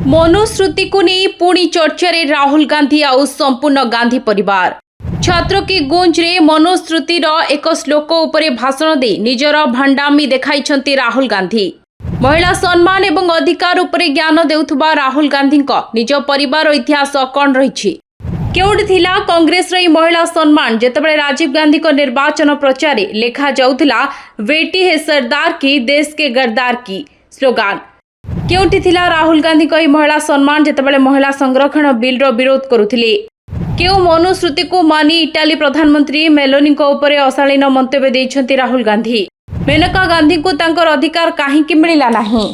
मनुश्रुति को नहीं पुणी चर्चा रे राहुल गांधी आउ संपूर्ण गांधी परिवार। छात्र की गूंज रे मनुश्रुतिर एक श्लोक उपरे भाषण दे निजर भंडामी देखाइछंती राहुल गांधी। महिला सम्मान एवं अधिकार उपरे ज्ञान देउथुबा राहुल गांधी निज परिवार इतिहास कौन रही केउठी थिला कांग्रेस रे महिला सम्मान जेतेबेले राजीव गांधी को निर्वाचन प्रचार लेखा जाउथला बेटी है सरदार की देश के गद्दार की स्लोगान। केउठी थिला राहुल गांधी को महिला सम्मान जेतेबेले महिला संरक्षण बिल रो विरोध करुथिले। केउ मनुश्रुति को मानी इटाली प्रधानमंत्री मेलोनी को उपरे अशालीन मंतव्य देइछंती राहुल गांधी। मेनका गांधी को तांकर अधिकार काहेकि मिलिला नाही।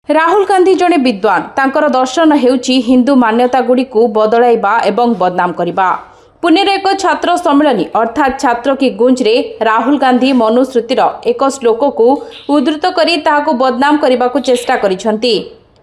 राहुल गांधी जड़े विद्वान तांकर दर्शन हेउची हिंदू मान्यता गुड़ी को बदलाइबा एवं बदनाम करिबा। पुणे रे एक छात्र सम्मेलन अर्थात छात्र की गूंज रे राहुल गांधी मनुश्रुतिर एक श्लोक को उद्धृत करी ताहाको बदनाम करने को चेष्टा करिसंती।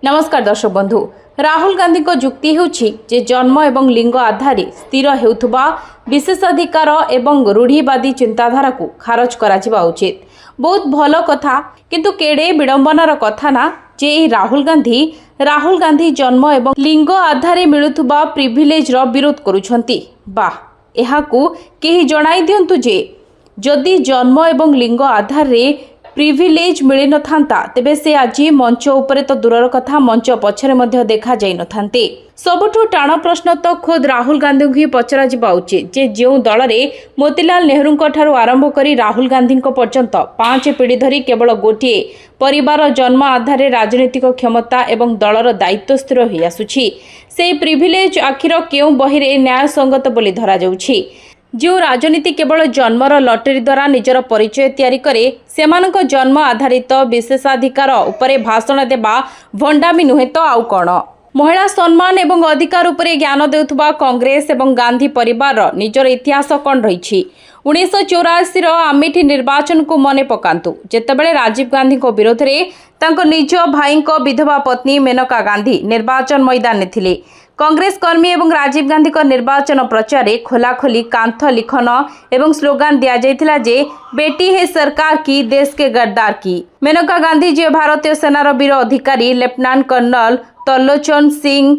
नमस्कार दर्शक बंधु, राहुल गांधी को युक्ति हेउची जे जन्म एवं लिंग आधार स्थिर हेउथुबा विशेषाधिकार एवं रूढ़ीवादी चिंताधारा को खारज करा उचित। बहुत भल कथा, किंतु केड़े विडंबनार कथा ना जे राहुल गांधी जन्म एवं लिंग आधार मिलुथुबा प्रिविलेज रो विरोध करुछंती। वाह, एहाकू केही जणाई दियंतु जे जदि जन्म एवं लिंग आधार रे प्रिविलेज मिली न थांता तेबे से आज मंच उपरे तो दूरर कथा मंच पछरे मध्य देखा जाई न थांते। सबुठु टाण प्रश्न तो खुद राहुल गांधी को ही पचरा जिबा उचित जे जेउ दल रे मोतीलाल नेहरू ठारू आरंभ करी राहुल गांधी पर्यंत 5 पीढ़ी धरी केवल गोटिए परिवार जन्म आधार राजनीतिक क्षमता एवं दलर दायित्व स्थिर होई आसुछि। से प्रिविलेज आखिर केउ बहिरे न्याय संगत बोली धरा जाउछि। जो राजनीति केवल जन्मर लटरी द्वारा निजर परिचय तैयारी करे सेमानक जन्म आधारित विशेषाधिकार उपरे भाषण देबा भंडामी नुहे तो आउ कौन। महिला सम्मान एवं अधिकार उपरे ज्ञान देउथुबा कांग्रेस एवं गांधी परिवार निजर इतिहास कौन रही। 1984 आमेठी निर्वाचन को मने पकांतु जेतेबेले राजीव गांधी को विरोध में तांको निज भाई को विधवा पत्नी मेनका गांधी निर्वाचन मैदान में थिले। कांग्रेस कर्मी एवं राजीव गांधी को निर्वाचन प्रचार खोलाखोली कांथ लिखन एवं स्लोगान दिया जाइथिला जे बेटी है सरकार की देश के गद्दार की। मेनका गांधी जे भारतीय सेनार वीर अधिकारी लेफ्टिनेंट कर्नल तरलोचन सिंह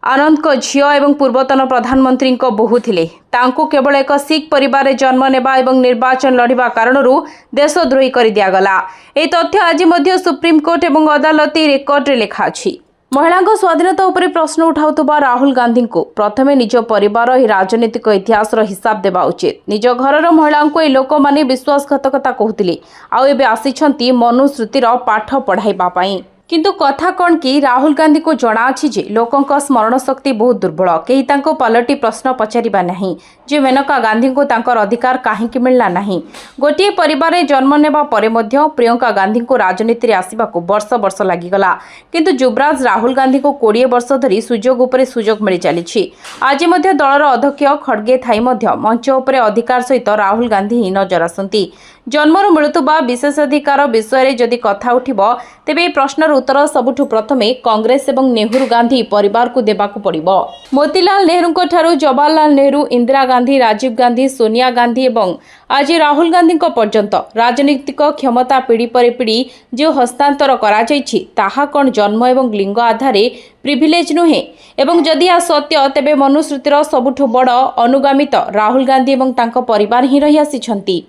आनंद को झियो एवं पूर्वतन प्रधानमंत्री को बोहू थिले। तांको केवल एक सिख परिवार जन्म नेबा एवं निर्वाचन लड़िबा कारणरू देशद्रोही कर दियागला। ए तथ्य आज मध्य सुप्रीम कोर्ट एवं अदालती रेकर्ड रे लेखा अछि। महिला स्वाधीनता उपरे प्रश्न उठाउतबा राहुल गांधी को प्रथमे निज परिवार ही राजनीतिक इतिहास हिसाब देबा उचित। निज घरर महिला को ए लोक माने विश्वासघातकता कहूतिले आउ एबे आसीछंती मनुश्रुतिर पाठ पढ़ाइबा पई। किंतु कथा कौन कि राहुल गांधी को जना अछि जे लोकंक स्मरण शक्ति बहुत दुर्बल। केही तांको पलटी प्रश्न पचारिबा नहीं जे मेनका गांधी को तांकर अधिकार काहेकि मिलला नहीं। गोटिए परिवार जन्म नेबा परे मध्य प्रियंका गांधी को राजनीति रे आसीबाको वर्ष वर्ष लागिगला, किंतु युवराज राहुल गांधी को 20 वर्ष धरी सुजोग उपरे सुजोग मिली चलीछि। आज मध्य दलर अध्यक्ष खड़गे थाई मध्य मंच उपरे अधिकार सहित राहुल गांधी ही नजर आसंती। जन्मरू मिलुथुबा विशेषाधिकार विषय रे जदि कथा उठिबो तेबे प्रश्नर उत्तर सबुठु प्रथमे कांग्रेस एवं नेहरू गांधी परिवार को देबाकू पड़िबो। मोतीलाल नेहरू ठारू जवाहरलाल नेहरू, इंदिरा गांधी, राजीव गांधी, सोनिया गांधी एवं आज राहुल गांधी पर्यंत राजनीतिक क्षमता पीढ़ी पर पीढ़ी जो हस्तांतर करा जायछि ताहा कोन जन्म एवं लिंग आधार प्रिविलेज नुहे एवं जदि आ सत्य तेबे मनुश्रुतिर सबुठु बड़ अनुगामी तो राहुल गांधी एवं तांको परिवार ही रही आसिछंती।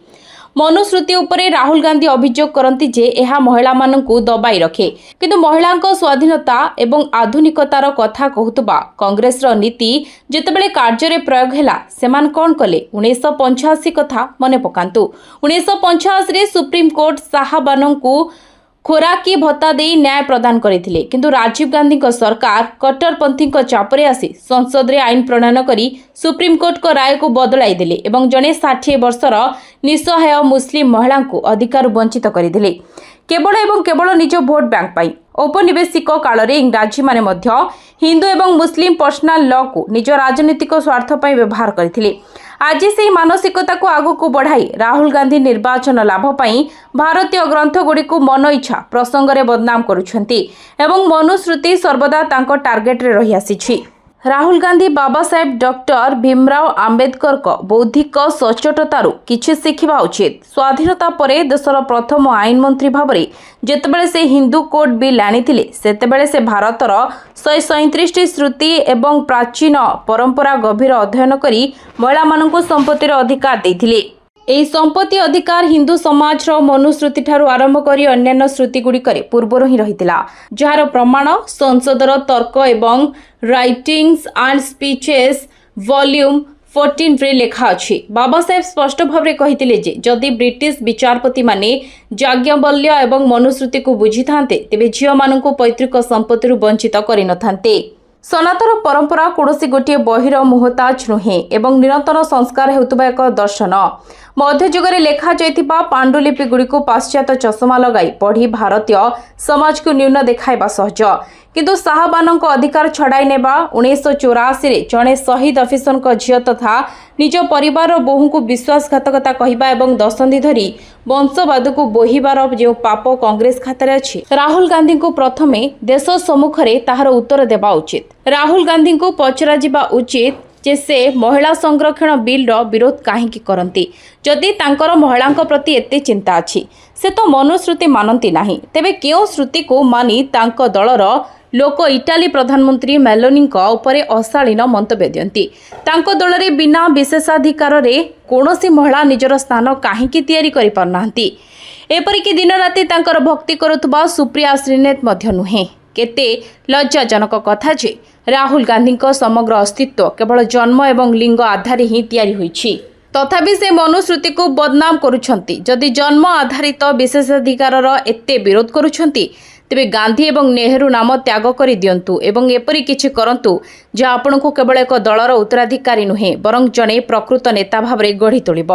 मनुश्रुति उपरे राहुल गांधी अभियोग करती जे यह महिला मानकु दबाई रखे, किंतु महिलांको स्वाधीनता एवं आधुनिकतार कथा कहूतबा कांग्रेस रो नीति जेतेबेले कार्य रे प्रयोग हैला सेमान कोन कले। 1985 कथा मने पकांतु। 1985 रे सुप्रीम कोर्ट साहाबानंकु खोराकी भत्ता दे न्याय प्रदान करथिले, किंतु राजीव गांधी को सरकार कट्टरपंथी चापरे आसी संसद रे आईन प्रणयन करी सुप्रीम कोर्ट को राय को बदलाई देले एवं जने 60 वर्षर निसहाय मुस्लिम महिला को अधिकार वंचित करथिले केवल एवं केवल निज भोट बैंक पाई। औपनिवेशिक काल रे इंग्राजी माने मध्य हिंदू एवं मुस्लिम पर्सनल लॉ को निज राजनीतिक स्वार्थ पाई व्यवहार करथिले। आज से मानसिकता को आगु को बढ़ाई राहुल गांधी निर्वाचन लाभ पाई भारतीय ग्रंथ गुड़ी को मन इच्छा प्रसंग रे बदनाम करुछंती एवं मनुश्रुति सर्वदा तांको टार्गेट रे रही आसीछि। राहुल गांधी बाबा साहेब डॉक्टर भीमराव आंबेडकर को बौद्धिक सचोटतारू किछि शिखिबा उचित। स्वाधीनता परे देशर प्रथम आईन मंत्री भाबरे जेतेबेले से हिंदू कोड बिल आनिथिले सेतेबेले से भारतर 137 श्रुति एवं प्राचीन परंपरा गभीर अध्ययन करी महिला मानकु संपत्तिर अधिकार देथिले। ଏହି ସମ୍ପତ୍ତି ଅଧିକାର ହିନ୍ଦୁ ସମାଜର ମନୁଶ୍ରୁତି ଠାରୁ ଆରମ୍ଭ କରି ଅନ୍ୟାନ୍ୟ ଶ୍ରୁତି ଗୁଡ଼ିକରେ ପୂର୍ବରୁ ହିଁ ରହିଥିଲା, ଯାହାର ପ୍ରମାଣ ସଂସଦର ତର୍କ ଏବଂ ରାଇଟିଂସ୍ ଆଣ୍ଡ ସ୍ପିଚେସ୍ ଭଲ୍ୟୁମ୍ 14ରେ ଲେଖା ଅଛି। ବାବା ସାହେବ ସ୍ପଷ୍ଟ ଭାବରେ କହିଥିଲେ ଯେ ଯଦି ବ୍ରିଟିଶ ବିଚାରପତିମାନେ ଯାଜ୍ଞବଲ୍ୟ ଏବଂ ମନୁଶ୍ରୁତିକୁ ବୁଝିଥାନ୍ତେ ତେବେ ଝିଅମାନଙ୍କୁ ପୈତୃକ ସମ୍ପତ୍ତିରୁ ବଞ୍ଚିତ କରିନଥାନ୍ତେ। ସନାତନ ପରମ୍ପରା କୌଣସି ଗୋଟିଏ ବହିର ମୁହତାଜ ନୁହେଁ ଏବଂ ନିରନ୍ତର ସଂସ୍କାର ହେଉଥିବା ଏକ ଦର୍ଶନ। ମଧ୍ୟଯୁଗରେ ଲେଖାଯାଇଥିବା ପାଣ୍ଡୁଲିପିଗୁଡ଼ିକୁ ପାଶ୍ଚାତ୍ୟ ଚଷମା ଲଗାଇ ପଢ଼ି ଭାରତୀୟ ସମାଜକୁ ନ୍ୟୁନ ଦେଖାଇବା ସହଜ, କିନ୍ତୁ ଶାହବାନଙ୍କ ଅଧିକାର ଛଡ଼ାଇ ନେବା 1984ରେ ଜଣେ ଶହୀଦ ଅଫିସରଙ୍କ ଝିଅ ତଥା ନିଜ ପରିବାରର ବୋହୂଙ୍କୁ ବିଶ୍ୱାସଘାତକତା କହିବା ଏବଂ ଦଶନ୍ଧି ଧରି ବଂଶବାଦକୁ ବୋହିବାର ଯେଉଁ ପାପ କଂଗ୍ରେସ ଖାତାରେ ଅଛି, ରାହୁଲ ଗାନ୍ଧୀଙ୍କୁ ପ୍ରଥମେ ଦେଶ ସମ୍ମୁଖରେ ତାହାର ଉତ୍ତର ଦେବା ଉଚିତ। ରାହୁଲ ଗାନ୍ଧୀଙ୍କୁ ପଚରାଯିବା ଉଚିତ ଯେ ସେ ମହିଳା ସଂରକ୍ଷଣ ବିଲ୍ର ବିରୋଧ କାହିଁକି କରନ୍ତି। ଯଦି ତାଙ୍କର ମହିଳାଙ୍କ ପ୍ରତି ଏତେ ଚିନ୍ତା ଅଛି, ସେ ତ ମନୁଶ୍ରୁତି ମାନନ୍ତି ନାହିଁ, ତେବେ କେଉଁ ଶ୍ରୁତିକୁ ମାନି ତାଙ୍କ ଦଳର ଲୋକ ଇଟାଲୀ ପ୍ରଧାନମନ୍ତ୍ରୀ ମେଲୋନିଙ୍କ ଉପରେ ଅଶାଳୀନ ମନ୍ତବ୍ୟ ଦିଅନ୍ତି। ତାଙ୍କ ଦଳରେ ବିନା ବିଶେଷାଧିକାରରେ କୌଣସି ମହିଳା ନିଜର ସ୍ଥାନ କାହିଁକି ତିଆରି କରିପାରୁନାହାନ୍ତି। ଏପରିକି ଦିନରାତି ତାଙ୍କର ଭକ୍ତି କରୁଥିବା ସୁପ୍ରିୟା ଶ୍ରୀନେତ ମଧ୍ୟ ନୁହେଁ। କେତେ ଲଜ୍ଜାଜନକ କଥା ଯେ ରାହୁଲ ଗାନ୍ଧୀଙ୍କ ସମଗ୍ର ଅସ୍ତିତ୍ୱ କେବଳ ଜନ୍ମ ଏବଂ ଲିଙ୍ଗ ଆଧାରରେ ହିଁ ତିଆରି ହୋଇଛି। ତଥାପି ସେ ମନୁଶ୍ରୁତିକୁ ବଦନାମ କରୁଛନ୍ତି। ଯଦି ଜନ୍ମ ଆଧାରିତ ବିଶେଷାଧିକାରର ଏତେ ବିରୋଧ କରୁଛନ୍ତି ତେବେ ଗାନ୍ଧୀ ଏବଂ ନେହେରୁ ନାମ ତ୍ୟାଗ କରିଦିଅନ୍ତୁ ଏବଂ ଏପରି କିଛି କରନ୍ତୁ ଯାହା ଆପଣଙ୍କୁ କେବଳ ଏକ ଦଳର ଉତ୍ତରାଧିକାରୀ ନୁହେଁ ବରଂ ଜଣେ ପ୍ରକୃତ ନେତା ଭାବରେ ଗଢ଼ି ତୋଳିବ।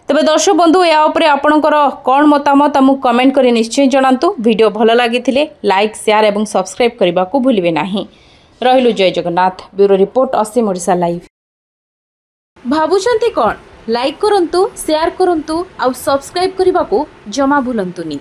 ତେବେ ଦର୍ଶକ ବନ୍ଧୁ, ଏହା ଉପରେ ଆପଣଙ୍କର କ'ଣ ମତାମତ ଆମକୁ କମେଣ୍ଟ କରି ନିଶ୍ଚୟ ଜଣାନ୍ତୁ। ଭିଡ଼ିଓ ଭଲ ଲାଗିଥିଲେ ଲାଇକ୍, ସେୟାର ଏବଂ ସବସ୍କ୍ରାଇବ୍ କରିବାକୁ ଭୁଲିବେ ନାହିଁ। ରହିଲୁ, ଜୟ ଜଗନ୍ନାଥ। ବ୍ୟୁରୋ ରିପୋର୍ଟ, ଅସୀମ ଓଡ଼ିଶା ଲାଇଭ୍। ଭାବୁଛନ୍ତି କ'ଣ? ଲାଇକ୍ କରନ୍ତୁ, ସେୟାର କରନ୍ତୁ ଆଉ ସବସ୍କ୍ରାଇବ୍ କରିବାକୁ ଜମା ଭୁଲନ୍ତୁନି।